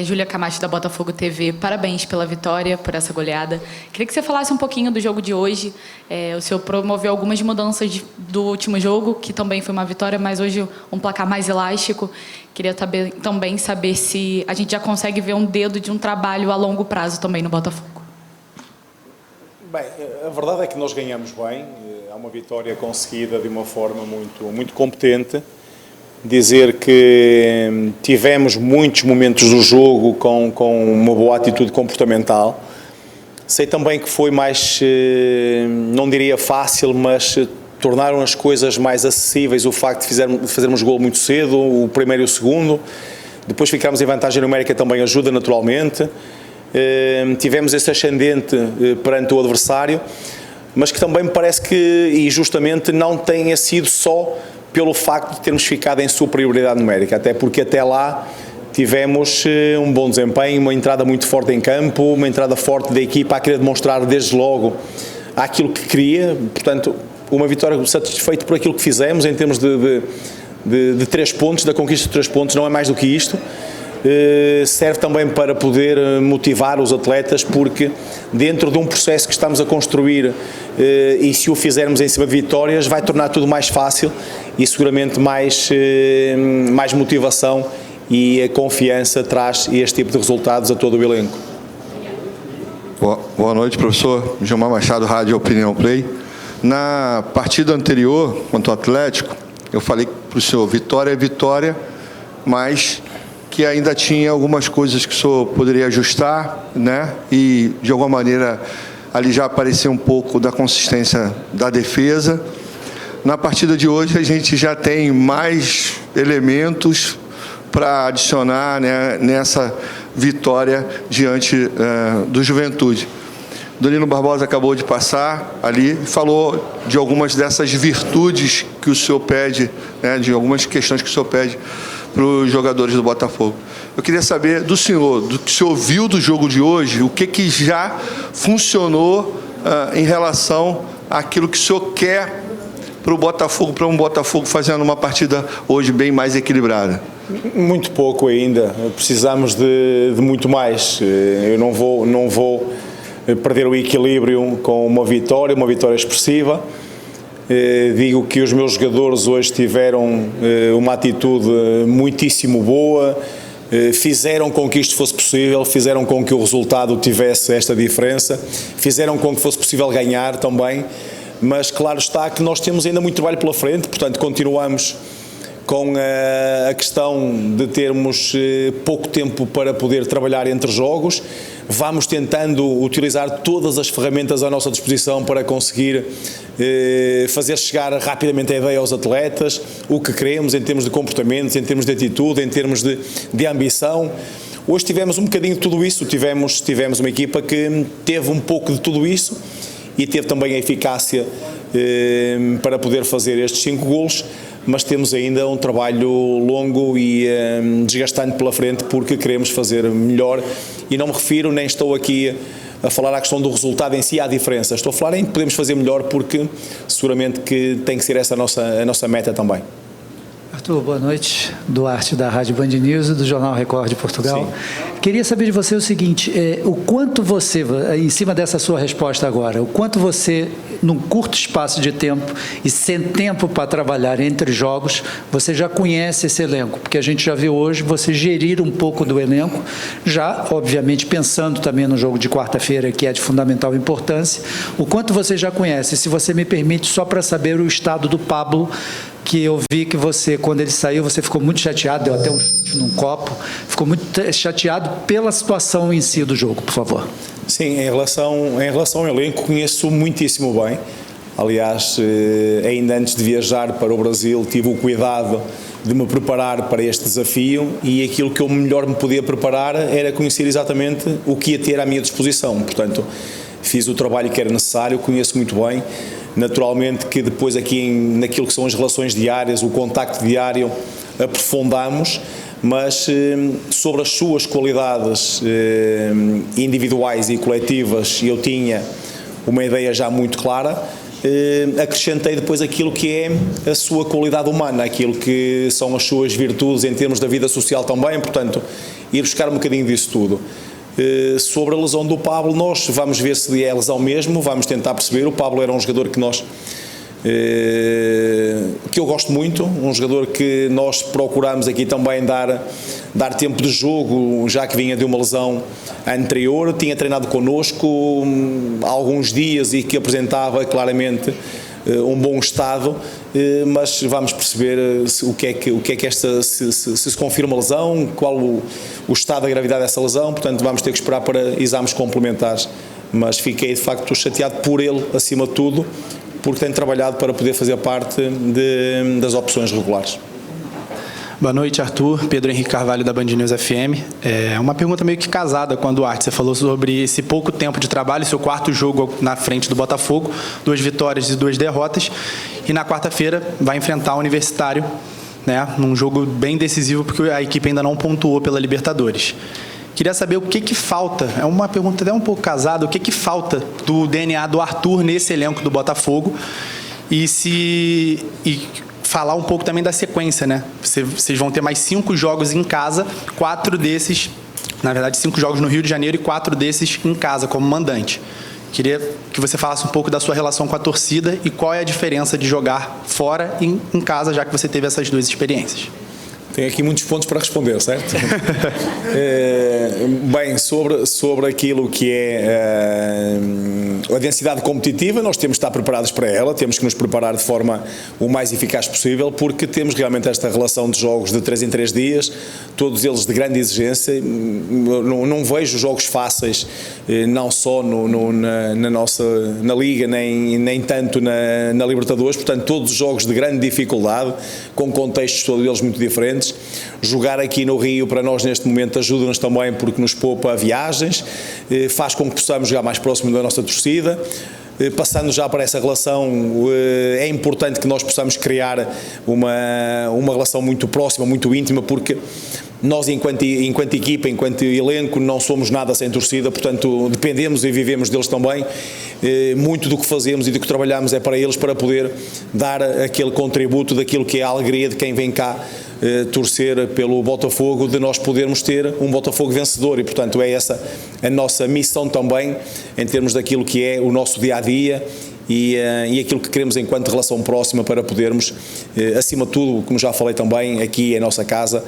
Júlia Camacho, da Botafogo TV. Parabéns pela vitória, por essa goleada. Queria que você falasse um pouquinho do jogo de hoje. O senhor promoveu algumas mudanças do último jogo, que também foi uma vitória, mas hoje um placar mais elástico. Queria também saber se a gente já consegue ver um dedo de um trabalho a longo prazo também no Botafogo. Bem, a verdade é que nós ganhamos bem. É uma vitória conseguida de uma forma muito competente. Dizer que tivemos muitos momentos do jogo com uma boa atitude comportamental. Sei também que foi mais, não diria fácil, mas tornaram as coisas mais acessíveis o facto de fazermos golo muito cedo, o primeiro e o segundo. Depois ficámos em vantagem numérica, também ajuda naturalmente. Tivemos esse ascendente perante o adversário, mas que também me parece que, e justamente, não tenha sido só pelo facto de termos ficado em superioridade numérica, até porque até lá tivemos um bom desempenho, uma entrada muito forte em campo, uma entrada forte da equipa a querer demonstrar desde logo aquilo que queria. Portanto, uma vitória satisfeita por aquilo que fizemos em termos de 3 pontos, da conquista de 3 pontos, não é mais do que isto. Serve também para poder motivar os atletas, porque dentro de um processo que estamos a construir, e se o fizermos em cima de vitórias, vai tornar tudo mais fácil e seguramente mais motivação, e a confiança traz este tipo de resultados a todo o elenco. Boa noite, professor. Gilmar Machado, Rádio Opinião Play. Na partida anterior, contra o Atlético, eu falei para o senhor, vitória é vitória, mas que ainda tinha algumas coisas que o senhor poderia ajustar, né? E, de alguma maneira, ali já apareceu um pouco da consistência da defesa. Na partida de hoje, a gente já tem mais elementos para adicionar, né, nessa vitória diante do Juventude. Danilo Barbosa acabou de passar ali, falou de algumas dessas virtudes que o senhor pede, né, de algumas questões que o senhor pede para os jogadores do Botafogo. Eu queria saber do senhor, do que o senhor viu do jogo de hoje, o que já funcionou em relação àquilo que o senhor quer para o Botafogo, para um Botafogo fazendo uma partida hoje bem mais equilibrada. Muito pouco ainda, precisamos de muito mais. Eu não vou perder o equilíbrio com uma vitória expressiva. Digo que os meus jogadores hoje tiveram uma atitude muitíssimo boa, fizeram com que isto fosse possível, fizeram com que o resultado tivesse esta diferença, fizeram com que fosse possível ganhar também, mas claro está que nós temos ainda muito trabalho pela frente, portanto continuamos com a questão de termos pouco tempo para poder trabalhar entre jogos. Vamos tentando utilizar todas as ferramentas à nossa disposição para conseguir fazer chegar rapidamente a ideia aos atletas, o que queremos em termos de comportamentos, em termos de atitude, em termos de ambição. Hoje tivemos um bocadinho de tudo isso, tivemos uma equipa que teve um pouco de tudo isso e teve também a eficácia para poder fazer estes 5 golos, mas temos ainda um trabalho longo e desgastante pela frente, porque queremos fazer melhor, e não me refiro, nem estou aqui a falar à questão do resultado em si, há diferença, estou a falar em que podemos fazer melhor, porque seguramente que tem que ser essa a nossa meta também. Arthur, boa noite. Duarte, da Rádio Band News e do Jornal Record de Portugal. Sim. Queria saber de você o seguinte, o quanto você, em cima dessa sua resposta agora, o quanto você, num curto espaço de tempo e sem tempo para trabalhar entre jogos, você já conhece esse elenco? Porque a gente já viu hoje você gerir um pouco do elenco, já, obviamente, pensando também no jogo de quarta-feira, que é de fundamental importância. O quanto você já conhece? Se você me permite, só para saber o estado do Pablo, que eu vi que você, quando ele saiu, você ficou muito chateado, deu até um chute num copo, ficou muito chateado pela situação em si do jogo, por favor. Sim, em relação ao elenco, conheço muitíssimo bem. Aliás, ainda antes de viajar para o Brasil, tive o cuidado de me preparar para este desafio, e aquilo que eu melhor me podia preparar era conhecer exatamente o que ia ter à minha disposição. Portanto, fiz o trabalho que era necessário, conheço muito bem. Naturalmente que depois aqui naquilo que são as relações diárias, o contacto diário, aprofundamos, mas sobre as suas qualidades individuais e coletivas eu tinha uma ideia já muito clara. Acrescentei depois aquilo que é a sua qualidade humana, aquilo que são as suas virtudes em termos da vida social também. Portanto, ir buscar um bocadinho disso tudo. Sobre a lesão do Pablo, nós vamos ver se é lesão mesmo, vamos tentar perceber. O Pablo era um jogador que eu gosto muito, um jogador que nós procuramos aqui também dar tempo de jogo, já que vinha de uma lesão anterior, tinha treinado connosco há alguns dias e que apresentava claramente um bom estado, mas vamos perceber o que é que esta, se confirma a lesão, qual o estado da gravidade dessa lesão, portanto vamos ter que esperar para exames complementares, mas fiquei de facto chateado por ele, acima de tudo, porque tem trabalhado para poder fazer parte das opções regulares. Boa noite, Arthur. Pedro Henrique Carvalho, da Band News FM. Uma pergunta meio que casada com a Duarte. Você falou sobre esse pouco tempo de trabalho, seu quarto jogo na frente do Botafogo, 2 vitórias e 2 derrotas, e na quarta-feira vai enfrentar o Universitário, né, num jogo bem decisivo, porque a equipe ainda não pontuou pela Libertadores. Queria saber o que falta, é uma pergunta até um pouco casada, o que falta do DNA do Arthur nesse elenco do Botafogo e falar um pouco também da sequência, né? Vocês vão ter mais 5 jogos em casa, 4 desses, na verdade 5 jogos no Rio de Janeiro e 4 desses em casa como mandante. Queria que você falasse um pouco da sua relação com a torcida e qual é a diferença de jogar fora e em casa, já que você teve essas 2 experiências. Tem aqui muitos pontos para responder, certo? Bem, sobre aquilo que é a densidade competitiva, nós temos de estar preparados para ela, temos que nos preparar de forma o mais eficaz possível, porque temos realmente esta relação de jogos de 3 em 3 dias, todos eles de grande exigência. Não vejo jogos fáceis, não só na Liga, nem tanto na Libertadores, portanto todos os jogos de grande dificuldade, com contextos todos eles muito diferentes. Jogar aqui no Rio para nós neste momento ajuda-nos também porque nos poupa viagens, faz com que possamos jogar mais próximo da nossa torcida. Passando já para essa relação, é importante que nós possamos criar uma relação muito próxima, muito íntima, porque nós enquanto equipa, enquanto elenco, não somos nada sem torcida, portanto dependemos e vivemos deles também. Muito do que fazemos e do que trabalhamos é para eles, para poder dar aquele contributo daquilo que é a alegria de quem vem cá torcer pelo Botafogo, de nós podermos ter um Botafogo vencedor, e portanto é essa a nossa missão também, em termos daquilo que é o nosso dia-a-dia e aquilo que queremos enquanto relação próxima, para podermos, acima de tudo, como já falei também, aqui é a nossa casa,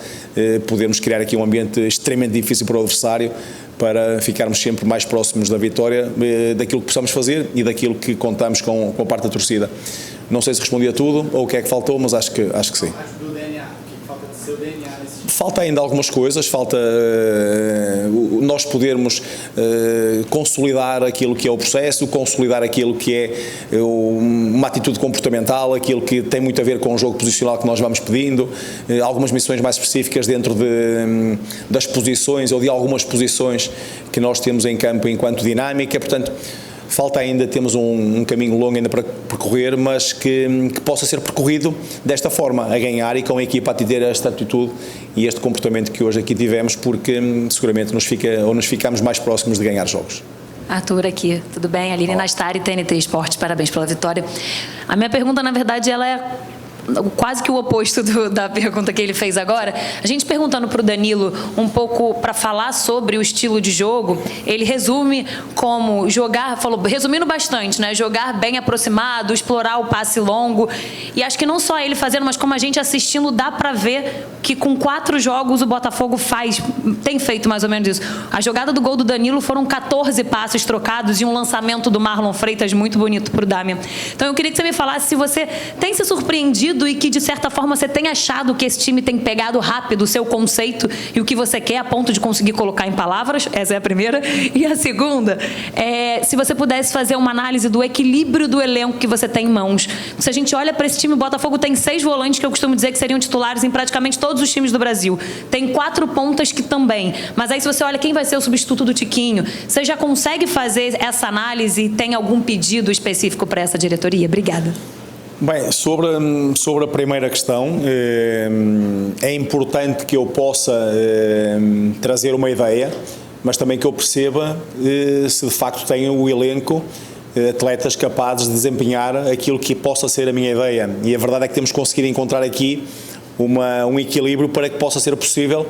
podermos criar aqui um ambiente extremamente difícil para o adversário, para ficarmos sempre mais próximos da vitória, daquilo que possamos fazer e daquilo que contamos com a parte da torcida. Não sei se respondi a tudo ou o que é que faltou, mas acho que sim. Falta ainda algumas coisas, falta nós podermos consolidar aquilo que é o processo, consolidar aquilo que é uma atitude comportamental, aquilo que tem muito a ver com o jogo posicional que nós vamos pedindo, algumas missões mais específicas dentro das posições ou de algumas posições que nós temos em campo enquanto dinâmica, portanto falta ainda, temos um caminho longo ainda para percorrer, mas que possa ser percorrido desta forma, a ganhar e com a equipa a ter esta atitude e este comportamento que hoje aqui tivemos, porque seguramente nos ficamos mais próximos de ganhar jogos. Arthur aqui, tudo bem? Aline Nastari, TNT Esportes, parabéns pela vitória. A minha pergunta, na verdade, ela é quase que o oposto da pergunta que ele fez agora. A gente perguntando para o Danilo um pouco para falar sobre o estilo de jogo, ele resume como jogar, resumindo bastante, né? Jogar bem aproximado, explorar o passe longo. E acho que não só ele fazendo, mas como a gente assistindo, dá para ver que com 4 jogos o Botafogo tem feito mais ou menos isso. A jogada do gol do Danilo foram 14 passes trocados e um lançamento do Marlon Freitas muito bonito para o Damian. Então eu queria que você me falasse se você tem se surpreendido e que, de certa forma, você tem achado que esse time tem pegado rápido o seu conceito e o que você quer a ponto de conseguir colocar em palavras. Essa é a primeira. E a segunda, se você pudesse fazer uma análise do equilíbrio do elenco que você tem em mãos. Se a gente olha para esse time, o Botafogo tem 6 volantes que eu costumo dizer que seriam titulares em praticamente todos os times do Brasil. Tem 4 pontas que também. Mas aí, se você olha quem vai ser o substituto do Tiquinho, você já consegue fazer essa análise e tem algum pedido específico para essa diretoria? Obrigada. Bem, sobre a primeira questão, é importante que eu possa trazer uma ideia, mas também que eu perceba se de facto tenho o elenco, atletas capazes de desempenhar aquilo que possa ser a minha ideia. E a verdade é que temos conseguido encontrar aqui um equilíbrio para que possa ser possível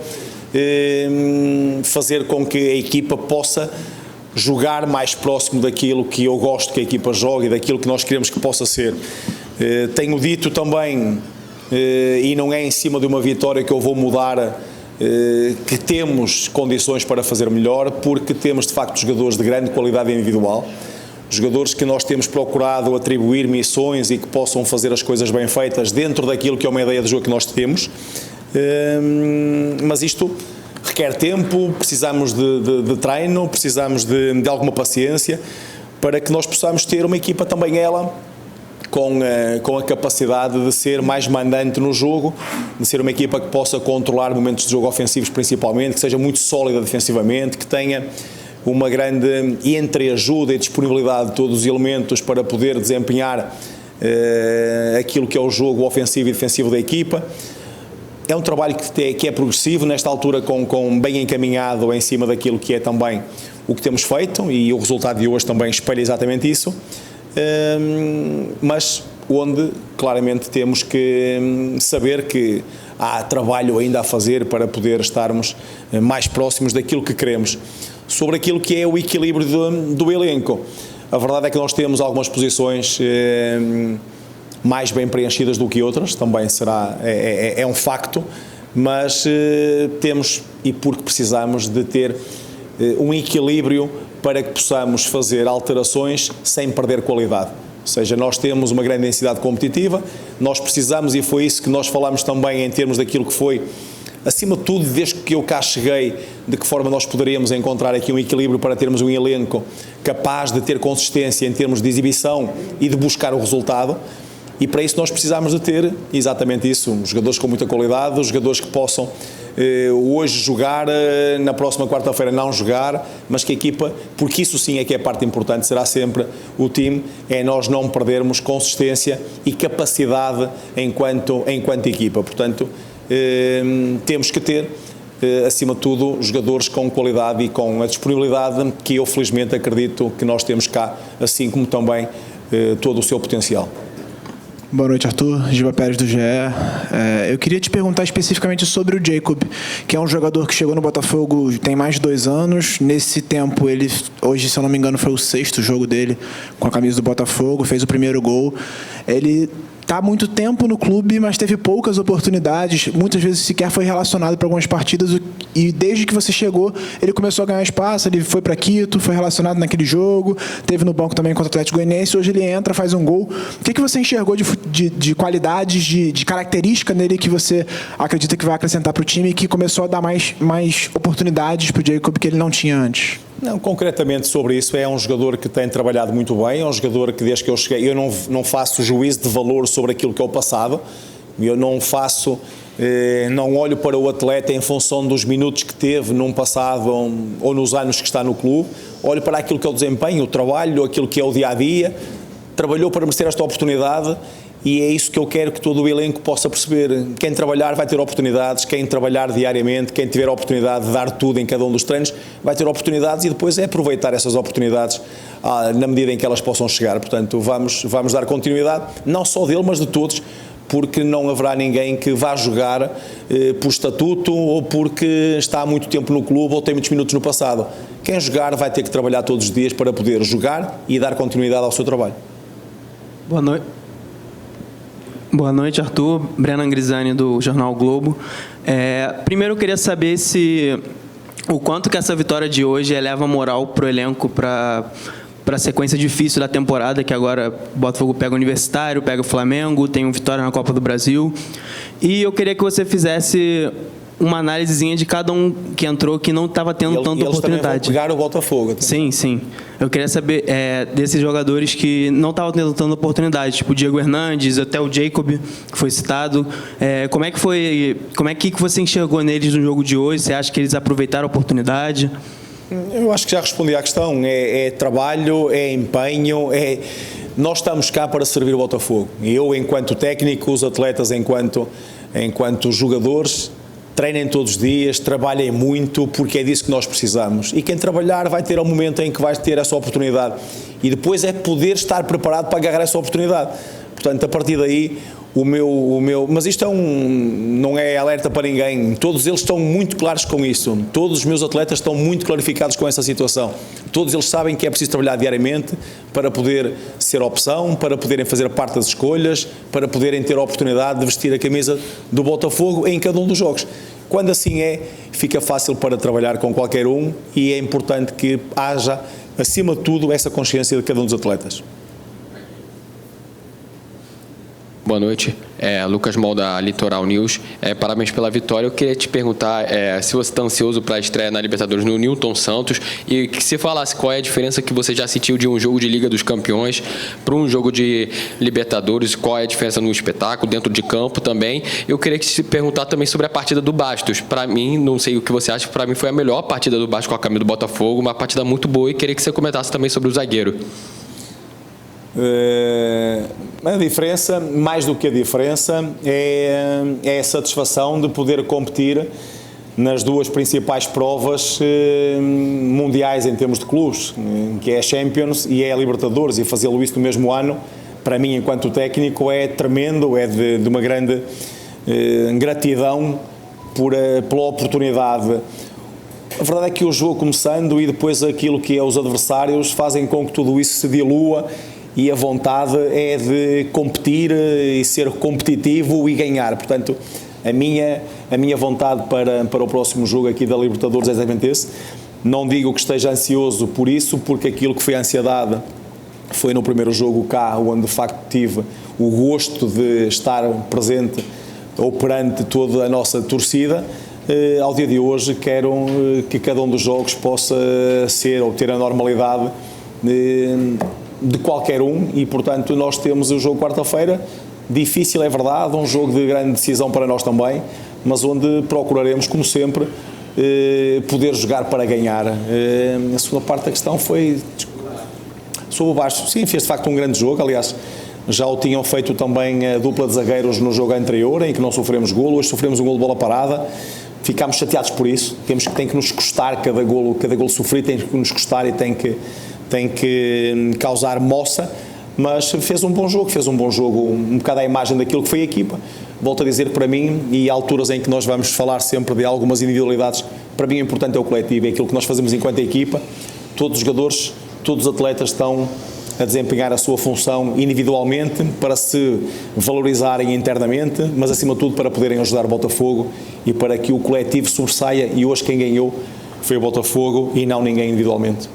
fazer com que a equipa possa jogar mais próximo daquilo que eu gosto que a equipa jogue e daquilo que nós queremos que possa ser. Tenho dito também, e não é em cima de uma vitória que eu vou mudar, que temos condições para fazer melhor, porque temos de facto jogadores de grande qualidade individual, jogadores que nós temos procurado atribuir missões e que possam fazer as coisas bem feitas dentro daquilo que é uma ideia de jogo que nós temos, mas isto requer tempo, precisamos de treino, precisamos de alguma paciência para que nós possamos ter uma equipa também ela com a capacidade de ser mais mandante no jogo, de ser uma equipa que possa controlar momentos de jogo ofensivos principalmente, que seja muito sólida defensivamente, que tenha uma grande entreajuda e disponibilidade de todos os elementos para poder desempenhar aquilo que é o jogo ofensivo e defensivo da equipa. É um trabalho que é progressivo, nesta altura bem encaminhado em cima daquilo que é também o que temos feito, e o resultado de hoje também espelha exatamente isso. Mas onde claramente temos que saber que há trabalho ainda a fazer para poder estarmos mais próximos daquilo que queremos. Sobre aquilo que é o equilíbrio do elenco, a verdade é que nós temos algumas posições mais bem preenchidas do que outras, também é um facto, mas temos, e porque precisamos de ter um equilíbrio para que possamos fazer alterações sem perder qualidade. Ou seja, nós temos uma grande densidade competitiva, nós precisamos, e foi isso que nós falamos também em termos daquilo que foi, acima de tudo, desde que eu cá cheguei, de que forma nós poderíamos encontrar aqui um equilíbrio para termos um elenco capaz de ter consistência em termos de exibição e de buscar o resultado. E para isso nós precisamos de ter exatamente isso, jogadores com muita qualidade, jogadores que possam hoje jogar, na próxima quarta-feira não jogar, mas que a equipa, porque isso sim é que é a parte importante, será sempre o time, é nós não perdermos consistência e capacidade enquanto equipa. Portanto, temos que ter, acima de tudo, jogadores com qualidade e com a disponibilidade que eu felizmente acredito que nós temos cá, assim como também todo o seu potencial. Boa noite, Arthur. Giba Pérez, do GE. Eu queria te perguntar especificamente sobre o Jacob, que é um jogador que chegou no Botafogo tem mais de 2 anos. Nesse tempo, ele, hoje, se eu não me engano, foi o 6º jogo dele com a camisa do Botafogo, fez o primeiro gol. Ele está há muito tempo no clube, mas teve poucas oportunidades, muitas vezes sequer foi relacionado para algumas partidas, e desde que você chegou, ele começou a ganhar espaço, ele foi para Quito, foi relacionado naquele jogo, teve no banco também contra o Atlético Goianiense, hoje ele entra, faz um gol. O que você enxergou de qualidades, de característica nele que você acredita que vai acrescentar para o time e que começou a dar mais oportunidades para o Jacob que ele não tinha antes? Não, concretamente sobre isso, é um jogador que tem trabalhado muito bem, é um jogador que desde que eu cheguei, eu não faço juízo de valor sobre aquilo que é o passado, eu não faço, não olho para o atleta em função dos minutos que teve num passado ou nos anos que está no clube, olho para aquilo que é o desempenho, o trabalho, aquilo que é o dia-a-dia, trabalhou para merecer esta oportunidade. E é isso que eu quero que todo o elenco possa perceber. Quem trabalhar vai ter oportunidades, quem trabalhar diariamente, quem tiver a oportunidade de dar tudo em cada um dos treinos, vai ter oportunidades, e depois é aproveitar essas oportunidades na medida em que elas possam chegar. Portanto, vamos dar continuidade, não só dele, mas de todos, porque não haverá ninguém que vá jogar por estatuto ou porque está há muito tempo no clube ou tem muitos minutos no passado. Quem jogar vai ter que trabalhar todos os dias para poder jogar e dar continuidade ao seu trabalho. Boa noite. Boa noite, Arthur. Brennan Grisani, do Jornal Globo. Primeiro, eu queria saber o quanto que essa vitória de hoje eleva a moral para o elenco, para a sequência difícil da temporada, que agora o Botafogo pega o Universitário, pega o Flamengo, tem uma vitória na Copa do Brasil. E eu queria que você fizesse uma análisezinha de cada um que entrou que não estava tendo tanta oportunidade. Também vão pegar o Botafogo. Sim, sim. Eu queria saber desses jogadores que não estavam tendo tanta oportunidade, tipo o Diego Hernandes, até o Jacob, que foi citado. Como é que você enxergou neles no jogo de hoje? Você acha que eles aproveitaram a oportunidade? Eu acho que já respondi à questão. É trabalho, é empenho, nós estamos cá para servir o Botafogo. Eu, enquanto técnico, os atletas, enquanto jogadores, treinem todos os dias, trabalhem muito, porque é disso que nós precisamos. E quem trabalhar vai ter um momento em que vai ter essa oportunidade. E depois é poder estar preparado para agarrar essa oportunidade. Portanto, a partir daí, Mas isto não é alerta para ninguém, todos eles estão muito claros com isso, todos os meus atletas estão muito clarificados com essa situação, todos eles sabem que é preciso trabalhar diariamente para poder ser opção, para poderem fazer parte das escolhas, para poderem ter a oportunidade de vestir a camisa do Botafogo em cada um dos jogos. Quando assim é, fica fácil para trabalhar com qualquer um e é importante que haja, acima de tudo, essa consciência de cada um dos atletas. Boa noite, Lucas Mol da Litoral News. Parabéns pela vitória. Eu queria te perguntar se você está ansioso para a estreia na Libertadores no Newton Santos e que se falasse qual é a diferença que você já sentiu de um jogo de Liga dos Campeões para um jogo de Libertadores, qual é a diferença no espetáculo, dentro de campo também. Eu queria te perguntar também sobre a partida do Bastos. Para mim, não sei o que você acha, para mim foi a melhor partida do Bastos com a camisa do Botafogo, uma partida muito boa, e queria que você comentasse também sobre o zagueiro. A diferença, mais do que a diferença, é a satisfação de poder competir nas duas principais provas mundiais em termos de clubes, que é a Champions e é a Libertadores, e fazê-lo isso no mesmo ano, para mim, enquanto técnico, é tremendo, é de uma grande gratidão pela oportunidade. A verdade é que o jogo começando e depois aquilo que é os adversários fazem com que tudo isso se dilua, e a vontade é de competir e ser competitivo e ganhar. Portanto, a minha vontade para o próximo jogo aqui da Libertadores é exatamente esse. Não digo que esteja ansioso por isso, porque aquilo que foi a ansiedade foi no primeiro jogo cá, onde de facto tive o gosto de estar presente ou perante toda a nossa torcida. Ao dia de hoje quero que cada um dos jogos possa ser ou ter a normalidade de qualquer um, e portanto nós temos o jogo quarta-feira, difícil é verdade, um jogo de grande decisão para nós também, mas onde procuraremos, como sempre, poder jogar para ganhar. A segunda parte da questão foi sobre o Bastos. Sim, fez de facto um grande jogo, aliás já o tinham feito também a dupla de zagueiros no jogo anterior, em que não sofremos golo, hoje sofremos um golo de bola parada. Ficámos chateados por isso, tem que nos custar cada golo sofrido, tem que nos custar e tem que causar moça, mas fez um bom jogo, um bocado à imagem daquilo que foi a equipa. Volto a dizer, para mim, e há alturas em que nós vamos falar sempre de algumas individualidades, para mim o importante é o coletivo, é aquilo que nós fazemos enquanto equipa. Todos os jogadores, todos os atletas estão a desempenhar a sua função individualmente para se valorizarem internamente, mas acima de tudo para poderem ajudar o Botafogo e para que o coletivo sobressaia, e hoje quem ganhou foi o Botafogo e não ninguém individualmente.